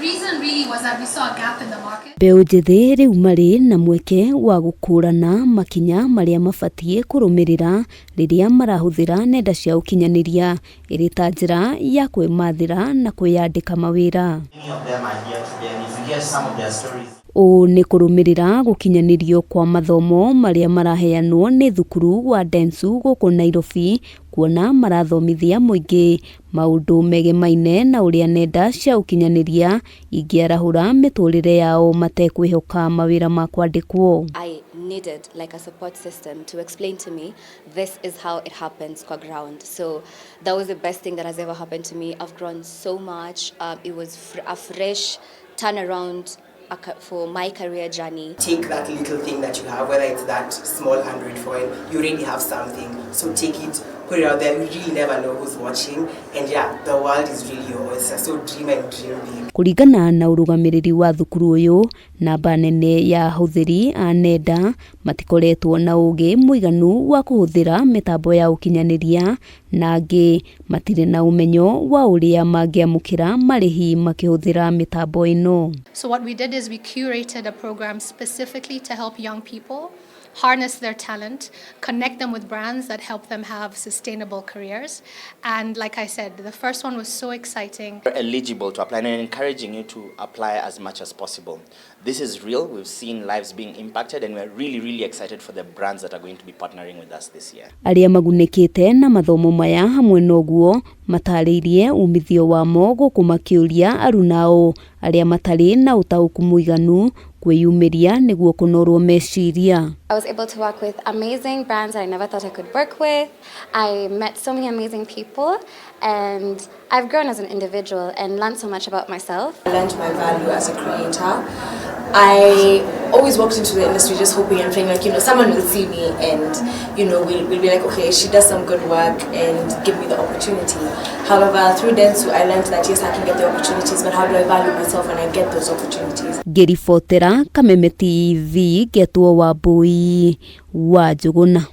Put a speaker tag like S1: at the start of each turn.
S1: reason really was that we saw a gap in the market.
S2: Mbeu njithi riu mari na mweke wa gukurana makinya maria mabatie kurumirira riria marahuthira nenda cia ukinyaniria iri ta njira ya kwimathira na kwiyandika mawira. O ni kurumirira gukinyanirio kwa mathomo maria maraheanwo ni thukuru wa DENTSU guku NAIROBI kuona marathomithia muingi maundu megemaine na uria nenda cia ukinyaniria ingiarahura miturire yao matekwihoka mawira ma kwandikwo.
S3: I needed like a support system to explain to me this is how it happens kwa ground. So that was the best thing that has ever happened to me. I've grown so much. It was a fresh turnaround for my career journey.
S4: Take that little thing that you have, whether it's that small Android phone, you already have something. So take it, put it out there. You really never know who's watching. And yeah, the world is really yours. So dream and dream big.
S2: Kuringana na ARUGAMIRIRI wa thukuru uyu, namba nene ya ahuthiri a NENDA matikoretwo na ugi muiganu wa kuhuthira mitambo ya ukinyaniria na angi matire na umenyo wa uria mangiamukira marihi makihuthira mitambo ino.
S1: So what we did is we curated a program specifically to help young people harness their talent, connect them with brands that help them have sustainable careers. And like I said, the first one was so exciting.
S5: We're eligible to apply and encouraging you to apply as much as possible. This is real. We've seen lives being impacted and we're really excited for the brands that are going to be partnering with us this year.
S2: Aria magunekete na mathomo maya hamwe noguo matariirie umithio wamo guku makiuria arunao aria matari na utauku muiganu kwiyumiria niguo kunorwo meciria.
S3: I was able to work with amazing brands I never thought I could work with. I met so many amazing people and I've grown as an individual and learned so much about myself.
S6: I learned my value as a creator. I always walked into the industry just hoping and praying like, someone will see me and, we'll be like, okay, she does some good work and give me the opportunity. However, through DENTSU, I learned that yes, I can get the opportunities, but how do I value myself when I get those opportunities?
S2: Ngiribotera Kameme TV getwo Wambui wa Njuguna.